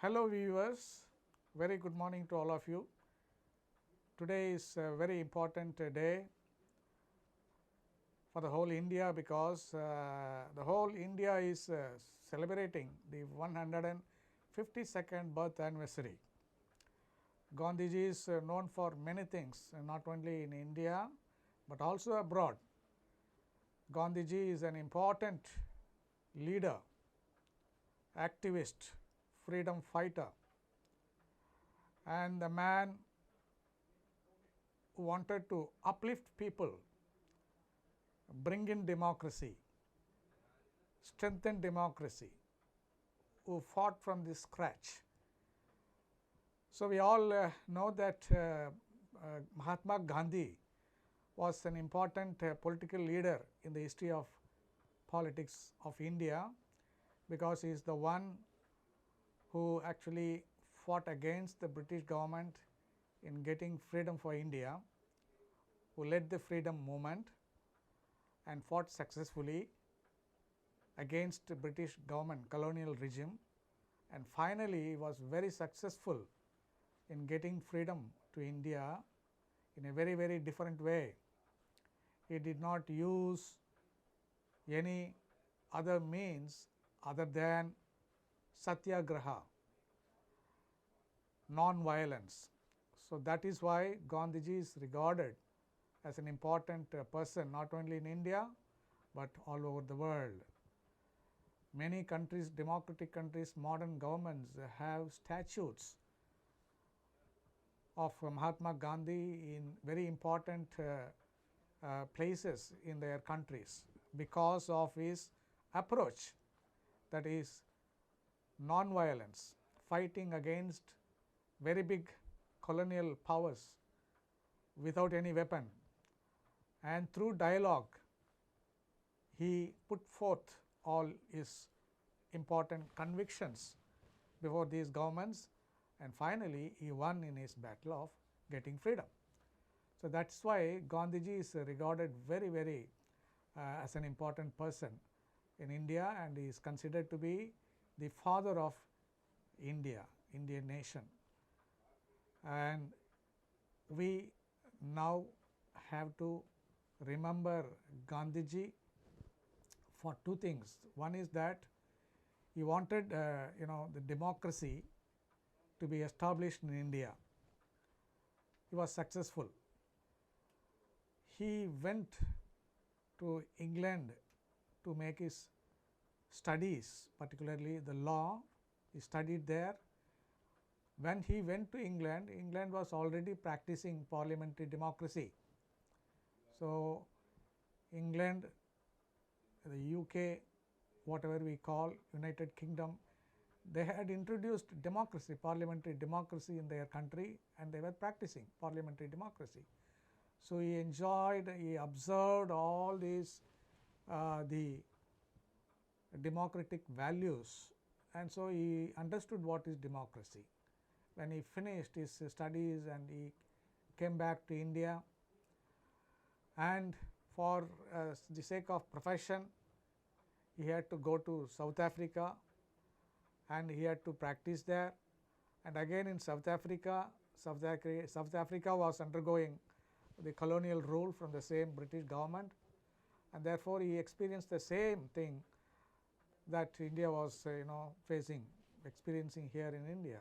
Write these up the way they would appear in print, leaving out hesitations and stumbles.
Hello viewers, very good morning to all of you. Today is a very important day for the whole India because the whole India is celebrating the 152nd birth anniversary. Gandhiji is known for many things, not only in India but also abroad. Gandhiji is an important leader, activist, freedom fighter, and the man who wanted to uplift people, bring in democracy, strengthen democracy, who fought from the scratch. So, we all know that Mahatma Gandhi was an important political leader in the history of politics of India, because he is the one who actually fought against the British government in getting freedom for India, who led the freedom movement and fought successfully against the British government colonial regime, and finally was very successful in getting freedom to India in a very different way. He did not use any other means other than satyagraha, non-violence. So, that is why Gandhiji is regarded as an important person not only in India but all over the world. Many countries, democratic countries, modern governments have statues of Mahatma Gandhi in very important places in their countries because of his approach, that is non-violence, fighting against very big colonial powers without any weapon, and through dialogue he put forth all his important convictions before these governments, and finally he won in his battle of getting freedom. So, that is why Gandhiji is regarded very as an important person in India, and he is considered to be the father of India, Indian nation. And we now have to remember Gandhiji for two things. One is that he wanted the democracy to be established in India. He was successful. He went to England to make his studies, particularly the law. He studied there. When he went to England, England was already practicing parliamentary democracy. So, England, the UK, whatever we call United Kingdom, they had introduced democracy, parliamentary democracy in their country, and they were practicing parliamentary democracy. So, he enjoyed, he observed all these the democratic values, and so he understood what is democracy. When he finished his studies and he came back to India, and for the sake of profession he had to go to South Africa and he had to practice there, and again in South Africa was undergoing the colonial rule from the same British government, and therefore he experienced the same thing that India was experiencing here in India.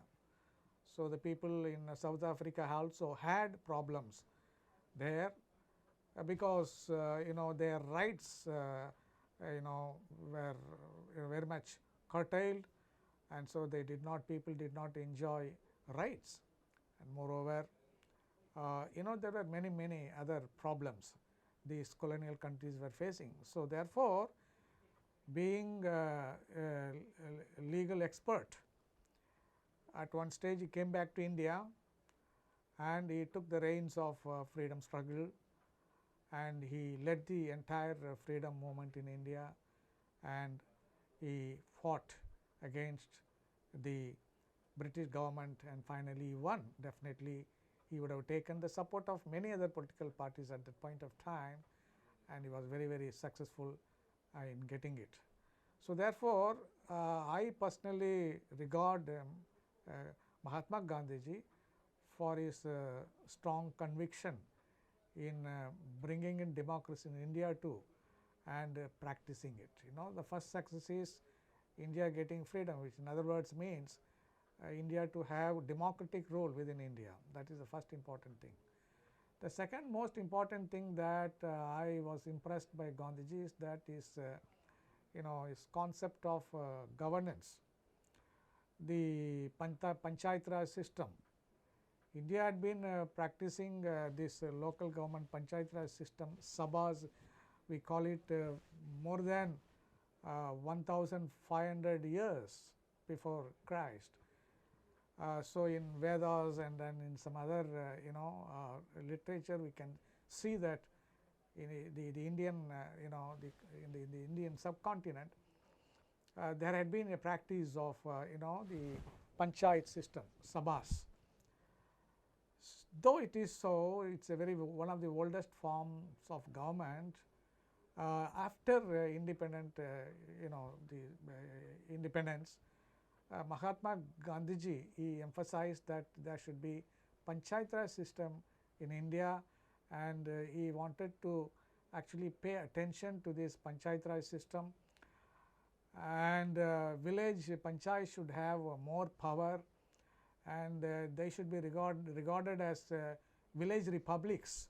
So, the people in South Africa also had problems there because their rights were very much curtailed, and so people did not enjoy rights, and moreover there were many other problems these colonial countries were facing. So, therefore, being a legal expert, at one stage he came back to India and he took the reins of freedom struggle, and he led the entire freedom movement in India, and he fought against the British government, and finally he won. Definitely he would have taken the support of many other political parties at that point of time, and he was very successful in getting it. So, therefore, I personally regard Mahatma Gandhiji for his strong conviction in bringing in democracy in India too and practicing it. The first success is India getting freedom, which in other words means India to have democratic rule within India. That is the first important thing. The second most important thing that I was impressed by Gandhiji is that his his concept of governance, the Panchayat Raj system. India had been practicing this local government Panchayat Raj system, Sabhas, we call it more than 1500 years before Christ. So, in Vedas and then in some other literature, we can see that in the Indian in the Indian subcontinent there had been a practice of the Panchayat system, Sabhas. Though it is so, it is a one of the oldest forms of government. After independence, Mahatma Gandhiji, he emphasized that there should be Panchayat Raj system in India, and he wanted to actually pay attention to this Panchayat Raj system, and village panchayat should have more power, and they should be regarded as village republics.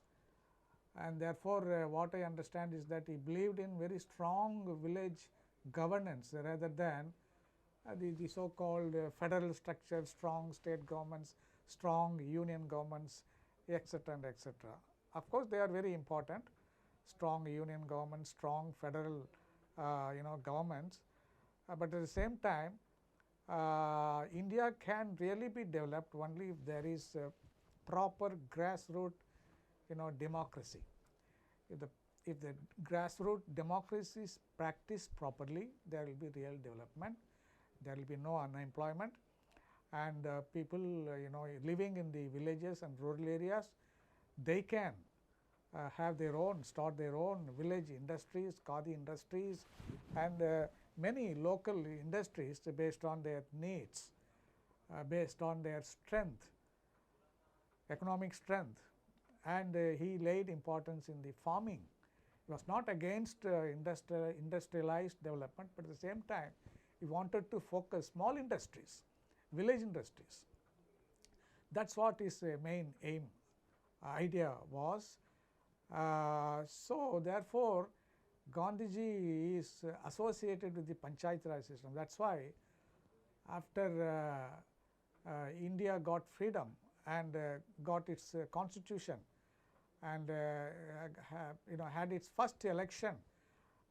And therefore, what I understand is that he believed in very strong village governance rather than the so called federal structure, strong state governments, strong union governments, etc. and etc. Of course, they are very important, strong union governments, strong federal governments, but at the same time India can really be developed only if there is proper grassroots democracy. If the grassroots democracy is practiced properly, there will be real development, there will be no unemployment, and people living in the villages and rural areas, they can have their own, start their own village industries, khadi industries, and many local industries based on their needs, based on their strength, economic strength. And he laid importance in the farming. He was not against industrialized development, but at the same time he wanted to focus small industries, village industries. That is what his main aim, idea was. So, therefore, Gandhiji is associated with the Panchayat Raj system. That is why after India got freedom and got its constitution and had its first election,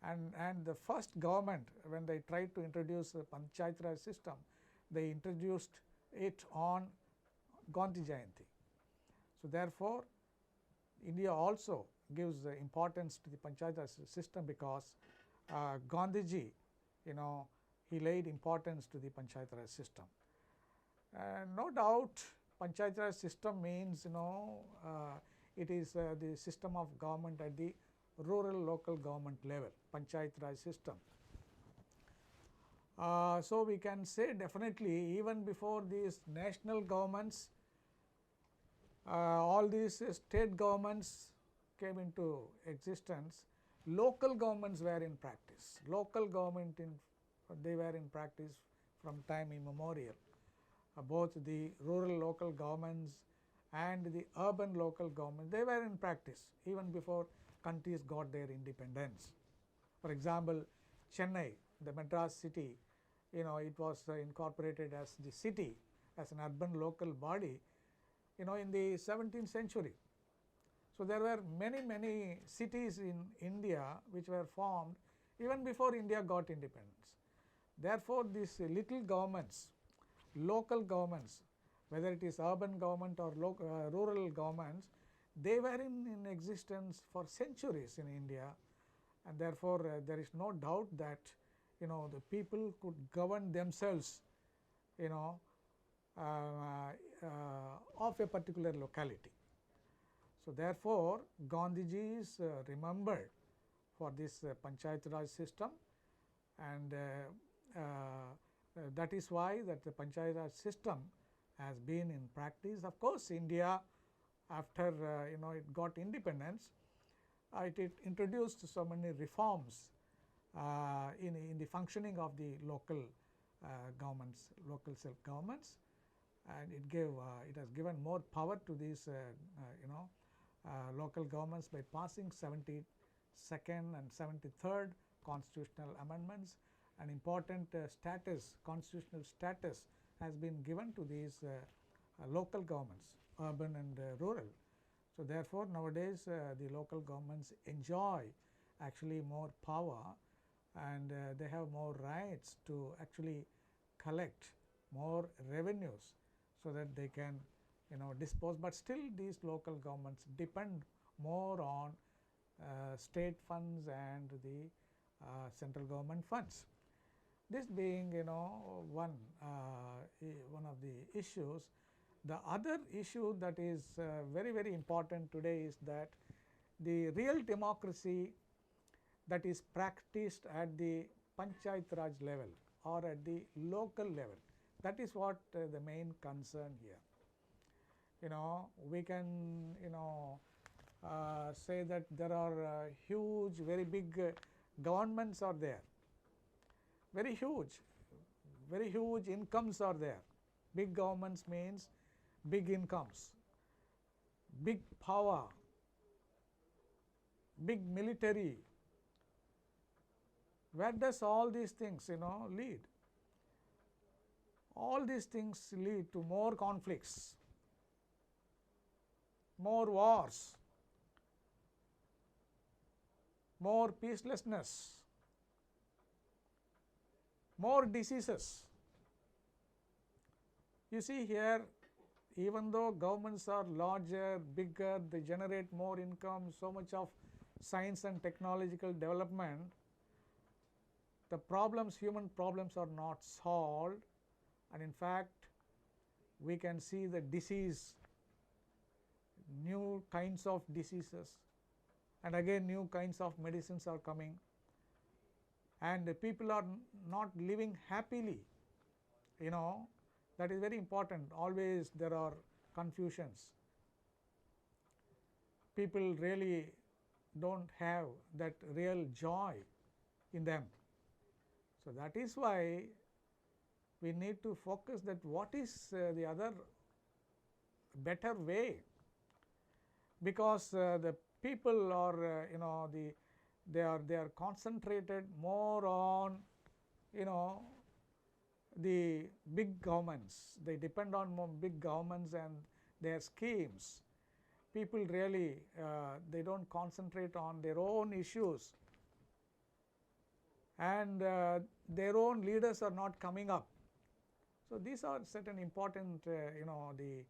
and the first government, when they tried to introduce the Panchayat Raj system, they introduced it on Gandhi Jayanthi. So, therefore, India also gives importance to the Panchayat Raj system because Gandhiji, he laid importance to the Panchayat Raj system. No doubt, Panchayat Raj system means it is the system of government at the rural local government level, Panchayat Raj system. So, we can say definitely even before these national governments, all these state governments came into existence, local governments were in practice. Local government they were in practice from time immemorial. Both the rural local governments and the urban local governments, they were in practice even before countries got their independence. For example, Chennai, the Madras city, it was incorporated as the city, as an urban local body, in the 17th century. So, there were many cities in India which were formed even before India got independence. Therefore, these little governments, local governments, whether it is urban government or rural governments, they were in existence for centuries in India, and therefore, there is no doubt that the people could govern themselves of a particular locality. So, therefore, Gandhiji is remembered for this Panchayat Raj system, and That is why that the Panchayat Raj system has been in practice. Of course, India after it got independence, it introduced so many reforms in the functioning of the local governments, local self governments, and it has given more power to these local governments by passing 72nd and 73rd constitutional amendments. An important constitutional status has been given to these local governments, urban and rural. So, therefore, nowadays the local governments enjoy actually more power, and they have more rights to actually collect more revenues, so that they can dispose, but still these local governments depend more on state funds and the central government funds. This being one of the issues. The other issue that is very important today is that the real democracy that is practiced at the Panchayat Raj level or at the local level, that is what the main concern here. We can say that there are huge, very big governments are there, very huge incomes are there. Big governments means big incomes, big power, big military. Where does all these things lead? All these things lead to more conflicts, more wars, more peacelessness, more diseases. You see here, even though governments are larger, bigger, they generate more income, so much of science and technological development, the problems, human problems are not solved, and in fact, we can see the disease, new kinds of diseases, and again new kinds of medicines are coming, and the people are not living happily. That is very important. Always there are confusions. People really don't have that real joy in them. So, that is why we need to focus that what is the other better way, because the people are they are concentrated more on the big governments. They depend on more big governments and their schemes. People really they don't concentrate on their own issues, and their own leaders are not coming up. So, these are certain important the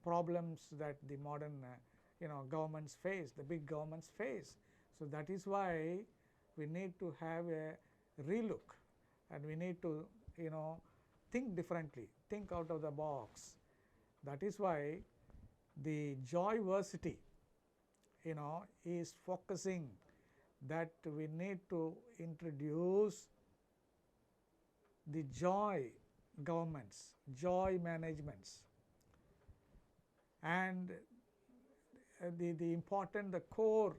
problems that the modern governments face, the big governments face. So, that is why we need to have a relook, and we need to think differently, think out of the box. That is why the Joyversity is focusing that we need to introduce the joy governments, joy managements, and the important, the core,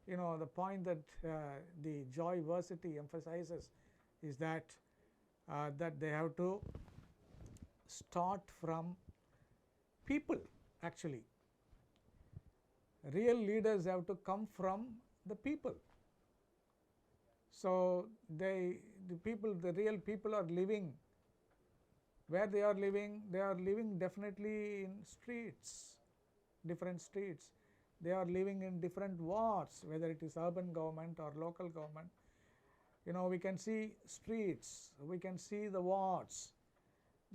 the point that the Joyversity emphasizes is that that they have to start from people. Actually, real leaders have to come from the people. So, the real people are living where they are living. They are living definitely in streets, different streets. They are living in different wards, whether it is urban government or local government. We can see streets, we can see the wards.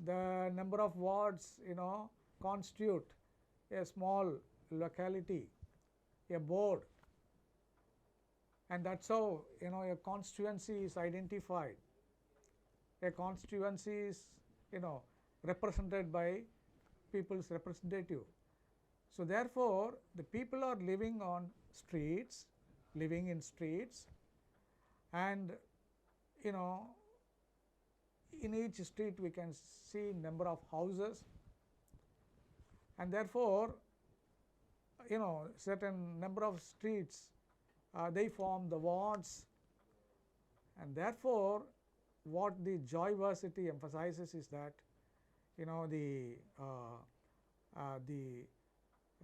The number of wards constitute a small locality, a board, and that is how a constituency is identified. A constituency is represented by people's representative. So, therefore, the people are living on streets, living in streets, and in each street we can see number of houses, and therefore, certain number of streets they form the wards, and therefore, what the Joyversity emphasizes is that the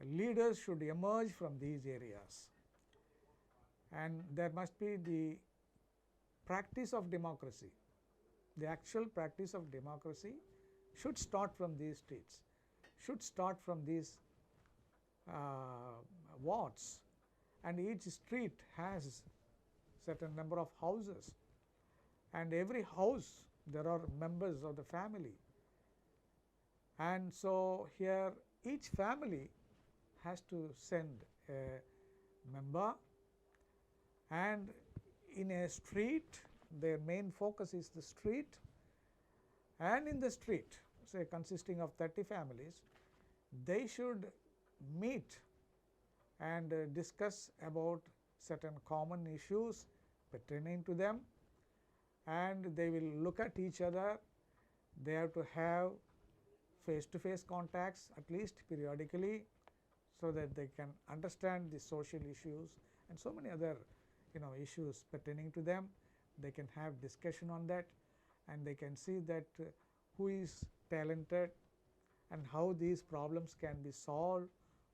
leaders should emerge from these areas, and there must be the practice of democracy. The actual practice of democracy should start from these streets, should start from these wards, and each street has certain number of houses, and every house there are members of the family, and so here each family has to send a member, and in a street their main focus is the street, and in the street, say consisting of 30 families, they should meet and discuss about certain common issues pertaining to them, and they will look at each other. They have to have face to face contacts at least periodically, so that they can understand the social issues and so many other issues pertaining to them. They can have discussion on that, and they can see that who is talented and how these problems can be solved,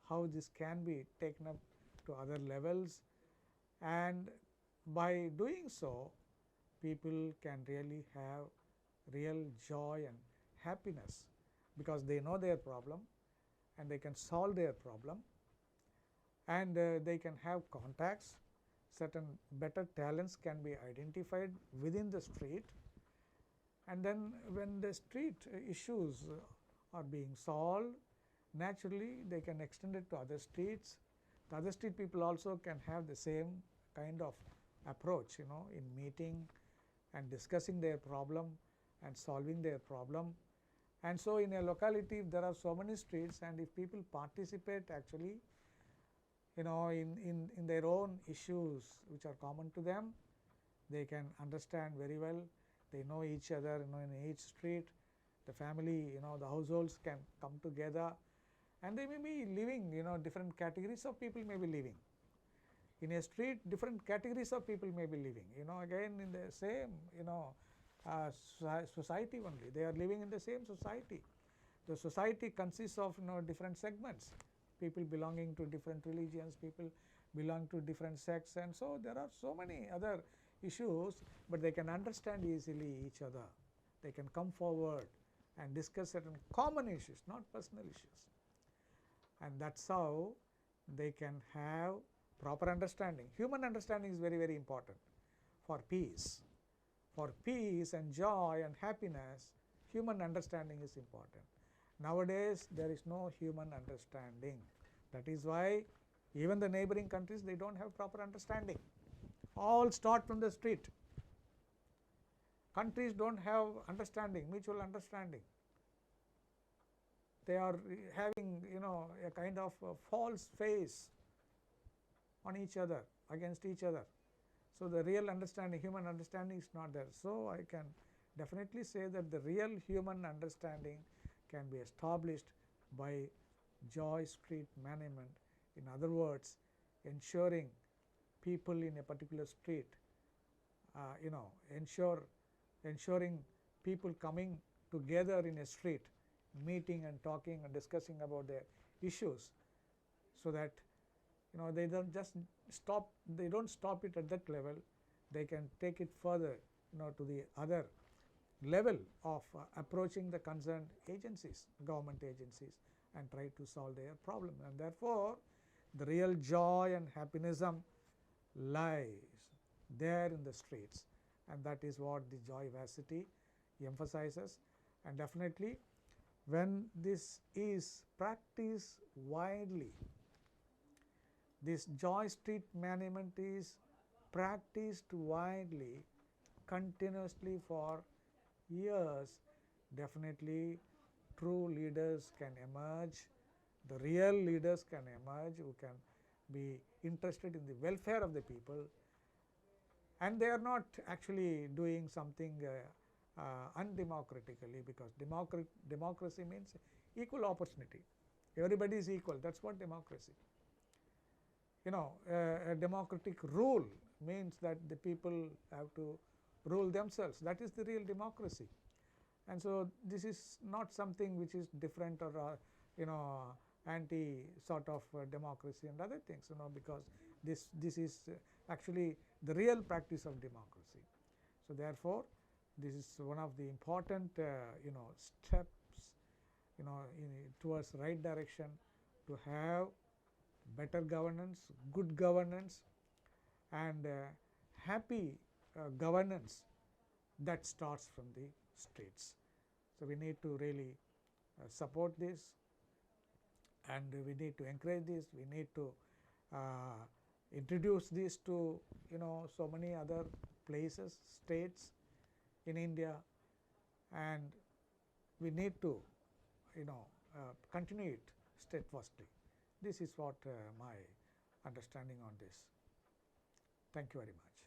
how this can be taken up to other levels, and by doing so people can really have real joy and happiness, because they know their problem and they can solve their problem, and they can have contacts. Certain better talents can be identified within the street, and then when the street issues are being solved, naturally they can extend it to other streets. The other street people also can have the same kind of approach, in meeting and discussing their problem and solving their problem. And so in a locality, if there are so many streets, and if people participate actually in their own issues which are common to them, they can understand very well. They know each other, in each street. The family, the households can come together, and they may be living, different categories of people may be living. In a street, different categories of people may be living, again in the same, society only. They are living in the same society. The society consists of, different segments, people belonging to different religions, people belong to different sects, and so there are so many other issues, but they can understand easily each other. They can come forward and discuss certain common issues, not personal issues, and that is how they can have proper understanding. Human understanding is very, very important for peace. For peace and joy and happiness, human understanding is important. Nowadays, there is no human understanding. That is why even the neighboring countries, they do not have proper understanding. All start from the street. Countries do not have understanding, mutual understanding. They are having, a kind of false face on each other, against each other. So the real understanding, human understanding is not there. So I can definitely say that the real human understanding can be established by joy street management. In other words, ensuring people in a particular street, ensuring people coming together in a street, meeting and talking and discussing about their issues, so that they don't just stop, they don't stop it at that level, they can take it further to the other level of approaching the concerned agencies, government agencies, and try to solve their problem. And therefore, the real joy and happiness lies there in the streets, and that is what the Joyversity emphasizes. And definitely, when this is practiced widely, this joy street management is practiced widely, continuously for years, definitely true leaders can emerge, the real leaders can emerge who can be interested in the welfare of the people, and they are not actually doing something undemocratically, because democracy means equal opportunity. Everybody is equal. That's what democracy. A democratic rule means that the people have to rule themselves. That is the real democracy. And so this is not something which is different or anti sort of democracy and other things, because this is actually the real practice of democracy. So therefore, this is one of the important steps towards right direction, to have better governance, good governance, and happy governance that starts from the states. So we need to really support this, and we need to encourage this. We need to introduce this to so many other places, states in India, and we need to continue it steadfastly. This is what my understanding on this. Thank you very much.